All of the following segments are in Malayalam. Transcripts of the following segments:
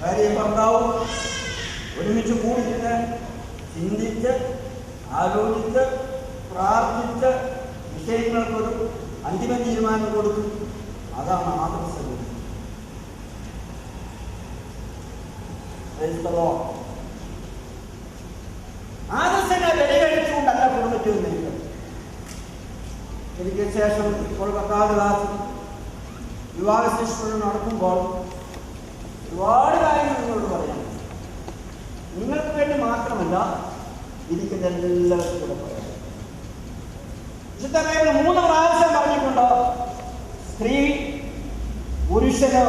ഭാര്യയും ഭർത്താവും ഒരുമിച്ച് കൂടിയിരുന്ന് ചിന്തിച്ച് ആലോചിച്ച് പ്രാർത്ഥിച്ച് വിഷയങ്ങൾക്കൊരു അന്തിമ തീരുമാനം കൊടുക്കും. അതാണ് ആദർശം. ആദർശങ്ങളെ വെടികഴിച്ചുകൊണ്ടല്ല കുടുംബത്തിൽ നിന്നിരിക്കുന്നത്. എനിക്ക് ശേഷം ഇപ്പോൾ 10ാം ക്ലാസ് വിവാഹ ശുശ്രൂഷ നടക്കുമ്പോൾ ഒരുപാട് കാര്യങ്ങൾ നിങ്ങളോട് പറയാം. നിങ്ങൾക്ക് വേണ്ടി മാത്രമല്ല, ഇരിക്കുന്ന എല്ലാവർക്കും കൂടെ പറയാം. വിശുദ്ധ ബൈബിൾ 3 പ്രാവശ്യം പറഞ്ഞിട്ടുണ്ടോ സ്ത്രീ പുരുഷന്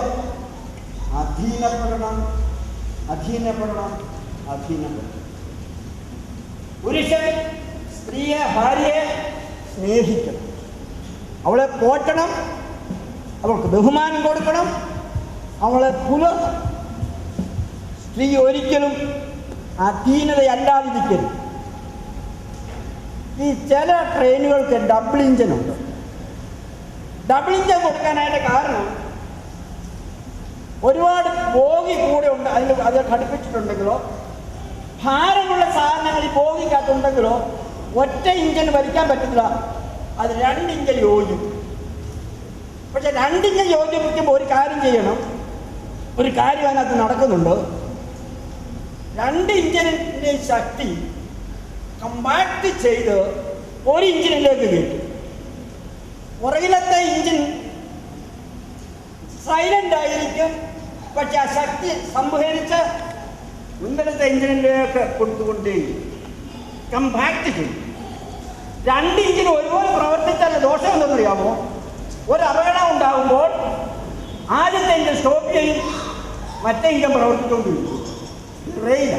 അധീനപ്പെടണം. പുരുഷൻ സ്ത്രീയെ, ഭാര്യയെ സ്നേഹിക്കണം, അവളെ പോറ്റണം, അവൾക്ക് ബഹുമാനം കൊടുക്കണം, അവളെ പുലർത്തണം. സ്ത്രീ ഒരിക്കലും അധീനതയല്ലാതിരിക്കരുത്. ഈ ചില ട്രെയിനുകൾക്ക് ഡബിൾ എഞ്ചിനുണ്ട്. ഡബിൾ എഞ്ചിൻ കൊടുക്കാനായിട്ട് കാരണം ഒരുപാട് ബോഗി കൂടെ ഉണ്ട്. അത് ഘടിപ്പിച്ചിട്ടുണ്ടെങ്കിലോ ഭാരമുള്ള സാധനങ്ങൾ ഈ ബോഗിക്കകത്തുണ്ടെങ്കിലോ ഒറ്റ ഇഞ്ചിന് വലിക്കാൻ പറ്റില്ല. അത് 2 ഇഞ്ചിൽ യോജിക്കും. പക്ഷെ 2 ഇഞ്ചിൽ യോജിപ്പിക്കുമ്പോൾ ഒരു കാര്യം ചെയ്യണം. ഒരു കാര്യം അതിനകത്ത് നടക്കുന്നുണ്ട്. 2 ഇഞ്ചിൻ്റെ ശക്തി കമ്പാക്ട് ചെയ്ത് 1 ഇഞ്ചിനിലേക്ക് കയറ്റും. പുറകിലത്തെ ഇഞ്ചിൻ സൈലന്റ് ആയിരിക്കും, പക്ഷെ ആ ശക്തി സംഭരിച്ച് മുൻപിലത്തെ എഞ്ചിനിലേക്ക് കൊടുത്തുകൊണ്ടേ കമ്പാക്ട് ചെയ്യും. 2 ഇഞ്ചിന് ഒരുപോലെ പ്രവർത്തിച്ചാൽ ദോഷം എന്തെന്നറിയാമോ? ഒരു അപകടം ഉണ്ടാകുമ്പോൾ ആദ്യത്തെ ഇഞ്ചിൻ സ്റ്റോപ്പ് ചെയ്യും, മറ്റേ ഇഞ്ചിൻ പ്രവർത്തിച്ചുകൊണ്ടിരിക്കും. റെയില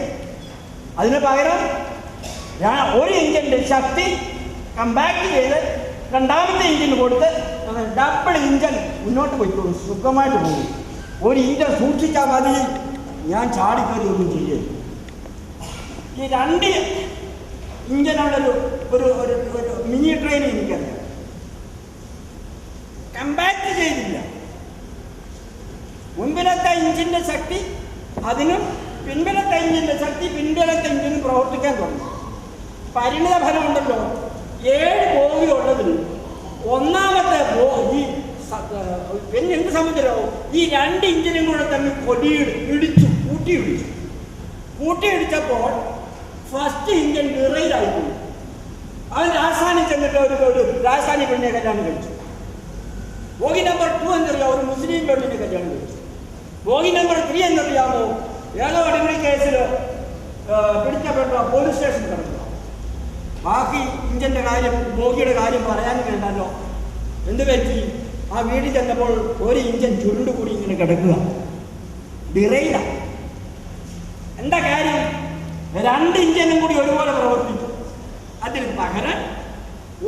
അതിന് പകരം 1 ഇഞ്ചിൻ്റെ ശക്തി കമ്പാക്ട് ചെയ്ത് 2ാമത്തെ ഇഞ്ചിന് കൊടുത്ത് ഡബിൾ ഇഞ്ചൻ മുന്നോട്ട് പോയിക്കോളും, സുഖമായിട്ട് പോകും. 1 ഇഞ്ചൻ സൂക്ഷിച്ചാൽ മതി. ഞാൻ ചാടിക്കറി ഒന്നും ചെയ്യും. ഈ 2 ഇഞ്ചനുള്ളൊരു ഒരു മിനി ട്രെയിൻ എനിക്കറിയാം. കമ്പാക്ട് ചെയ്തില്ല. മുൻപിലത്തെ ഇഞ്ചിൻ്റെ ശക്തി അതിനും പിൻപിലത്തെ ഇഞ്ചിൻ്റെ ശക്തി പിൻപിലത്തെ ഇഞ്ചിനും പ്രവർത്തിക്കാൻ തുടങ്ങി. പരിണിത ഫലമുണ്ടല്ലോ. 7 ബോഗി ഉള്ളതിന് 1ാമത്തെ ബോഗി പിന്നെ എന്ത് സംബന്ധിച്ചോ ഈ 2 ഇഞ്ചിനും കൂടെ തന്നെ കൂട്ടിയിടിച്ചപ്പോൾ ഫസ്റ്റ് ഇഞ്ചിൻ ഡിറൈലായിപ്പോയി. അവൻ രാജസ്ഥാനിൽ ചെന്നിട്ട് ഒരു രാജസ്ഥാനി പെണ്ണിനെ കല്യാണം കഴിച്ചു. ബോഗി നമ്പർ 2 എന്നറിയാമോ? ഒരു മുസ്ലിം പെണ്ണിനെ കല്യാണം കഴിച്ചു. ബോഗി നമ്പർ 3 എന്നറിയാമോ? ഏതോ അടിമറി കേസിൽ പിടിക്കപ്പെട്ട പോലീസ് സ്റ്റേഷൻ കിടക്കുക. ബാക്കി ഇഞ്ചിൻ്റെ കാര്യം, ബോഗിയുടെ കാര്യം പറയാനും വേണ്ടല്ലോ. എന്ത് പറ്റി? ആ വീട്ടിൽ ചെന്നപ്പോൾ 1 ഇഞ്ചൻ ചുരുണ്ടുകൂടി ഇങ്ങനെ കിടക്കുക, ഡിറൈല. എന്താ കാര്യം? 2 ഇഞ്ചനും കൂടി ഒരുപോലെ പ്രവർത്തിച്ചു. അതിന് പകരം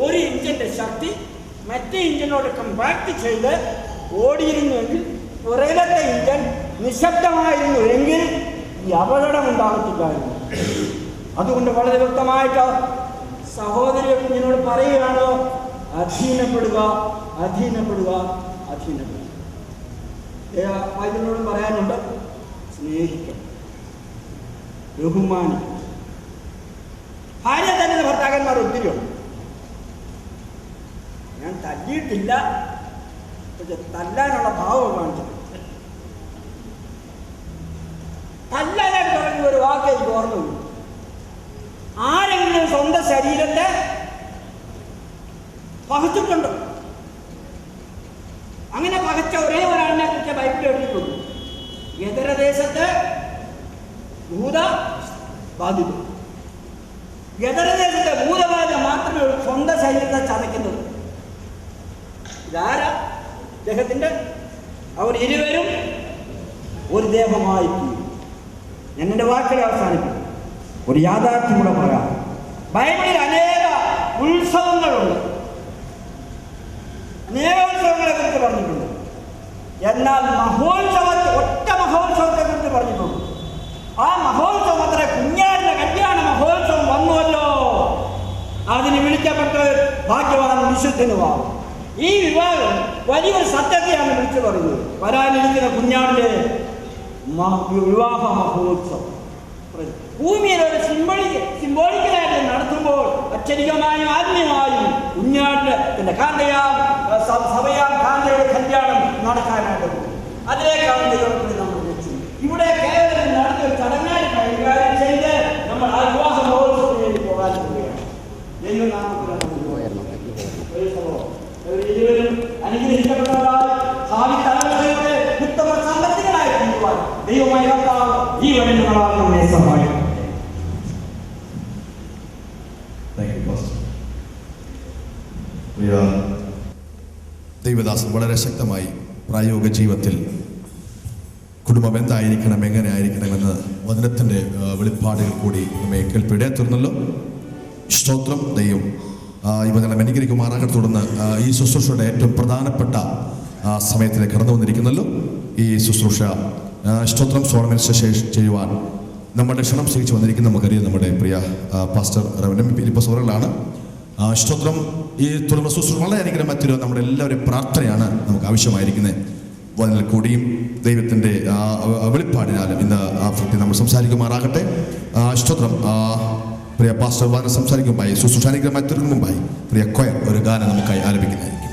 1 ഇഞ്ചിൻ്റെ ശക്തി മറ്റേ ഇഞ്ചിനോട് കമ്പാക്ട് ചെയ്ത് ഓടിയിരുന്നുവെങ്കിൽ പുറകിലത്തെ ഇഞ്ചൻ നിശബ്ദമായിരുന്നു എങ്കിൽ ഈ അപകടം ഉണ്ടാകത്തില്ലായിരുന്നു. അതുകൊണ്ട് വളരെ വ്യക്തമായിട്ട് സഹോദരി കുഞ്ഞിനോട് പറയുകയാണോ, അധീനപ്പെടുക. ഇതിനോട് പറയാനുണ്ട്, സ്നേഹിക്കണം, ബഹുമാനിക്കണം. ഭാര്യ തന്നെ ഭർത്താക്കന്മാർ ഒത്തിരിയുണ്ട്. ഞാൻ തല്ലിയിട്ടില്ല, പക്ഷെ തല്ലാനുള്ള ഭാവം കാണിച്ചിട്ടുണ്ട്. തല്ലാനായിട്ട് പറഞ്ഞ ഒരു വാക്ക് എനിക്ക് ഓർമ്മയില്ല. ആരെങ്കിലും സ്വന്തം ശരീരത്തെ പകച്ചിട്ടുണ്ടോ? അങ്ങനെ പകച്ച ഒരേ ഒരാളിനെ കുറിച്ച് ബൈബിളിൽ എഴുതിയിട്ടുണ്ട്. ഗദരദേശത്ത് ഭൂത ബാധിത. ഗദരദേശത്തെ ഭൂതബാധ മാത്രമേ സ്വന്തം ശരീരത്തെ ചതയ്ക്കുന്നത്. ഇതാരാ? ദേഹത്തിൻ്റെ അവർ ഇരുവരും ഒരു ദേഹമായി തീരും. ഞാൻ എൻ്റെ വാക്കുകളെ അവസാനിപ്പിക്കും. ഒരു യാഥാർത്ഥ്യം കൂടെ പറയാം. ബൈബിളിൽ അനേക ഉത്സവങ്ങളുണ്ട്, അനേക ഉത്സവങ്ങളെ കുറിച്ച് പറഞ്ഞിട്ടുണ്ട്. എന്നാൽ ഒറ്റ മഹോത്സവത്തെ കുറിച്ച് പറഞ്ഞിട്ടുണ്ട്. ആ മഹോത്സവം അത്ര കുഞ്ഞാടിന്റെ കല്യാണ മഹോത്സവം വന്നുവല്ലോ. അതിന് വിളിക്കപ്പെട്ട് ഭാഗ്യവാനും വിശുദ്ധനുമാണ്. ഈ വിവാഹം വലിയൊരു സത്യത്തെയാണ് വിളിച്ചു പറയുന്നത്. വരാനിരിക്കുന്ന കുഞ്ഞാടിന്റെ വിവാഹ മഹോത്സവം. ഭൂമിയിൽ ഒരു സിംബോളിക്കലായിട്ട് നടത്തുമ്പോൾ അക്ഷരികമായും ആത്മീയമായും കുഞ്ഞാട്ടിന്റെ കാന്തയാം സഭയാം കാന്തയുടെ കല്യാണം നടക്കാനായിട്ട് അതിലേക്കാണ് ദൈവത്തിന് നമ്മൾ വെച്ചു. ഇവിടെ കേരളത്തിൽ നടത്തിയ ചടങ്ങായി കൈകാര്യം ചെയ്ത് നമ്മൾ ആ വിവാഹ മഹോത്സവത്തിലേക്ക് പോകാൻ പോവുകയാണ്. ഇരുവരും അനുഗ്രഹിക്കപ്പെട്ടവരായി ഭാവി തലമുറയുടെ ഉത്തമ സമ്പത്തുകളായി കൊണ്ടുപോകാൻ ദൈവമായ കർത്താവ് ഈ വചനങ്ങളാൽ നമ്മെ സഹായിക്കും. ദൈവദാസൻ വളരെ ശക്തമായി പ്രായോഗിക ജീവിതത്തിൽ കുടുംബം എന്തായിരിക്കണം, എങ്ങനെ ആയിരിക്കണമെന്ന് വചനത്തിൻ്റെ വെളിപ്പാടുകൾ കൂടി നമ്മെ കേൾപ്പിടെ തീർന്നല്ലോ. സ്തോത്രം. ദൈവം ഈ വചനം അനുഗ്രഹിക്കുമാറാകട്ടെ. തുടർന്ന് ഈ ശുശ്രൂഷയുടെ ഏറ്റവും പ്രധാനപ്പെട്ട സമയത്തിലേക്ക് കടന്നു വന്നിരിക്കുന്നല്ലോ. ഈ ശുശ്രൂഷ സ്തോത്രം സോളമൻസ് ചെയ്യുവാൻ നമ്മുടെ ക്ഷണം സ്വീകരിച്ച് വന്നിരിക്കുന്ന നമുക്കറിയാം നമ്മുടെ പ്രിയ പാസ്റ്റർ റവൻഡ് ഫിലിപ്പോസ് അവറുകളാണ്. സ്തോത്രം. ഈ തുടർന്ന് ശുശ്രൂഷ വളരെ അനുഗ്രഹം നമ്മുടെ എല്ലാവരുടെയും പ്രാർത്ഥനയാണ് നമുക്ക് ആവശ്യമായിരിക്കുന്നത്. വചനത്തിൽ കൂടിയും ദൈവത്തിൻ്റെ വെളിപ്പാടിനാലും ഇന്ന് നമ്മൾ സംസാരിക്കുമാറാകട്ടെ. സ്തോത്രം. പ്രിയ പാസ്റ്റർ വചനം സംസാരിക്കുമ്പോൾ ശുശ്രൂഷാനുഗ്രഹമായി തീർന്നു മുമ്പായി പ്രിയ കൊയർ ഒരു ഗാനം നമുക്കായി ആലപിക്കുന്നതായിരിക്കും.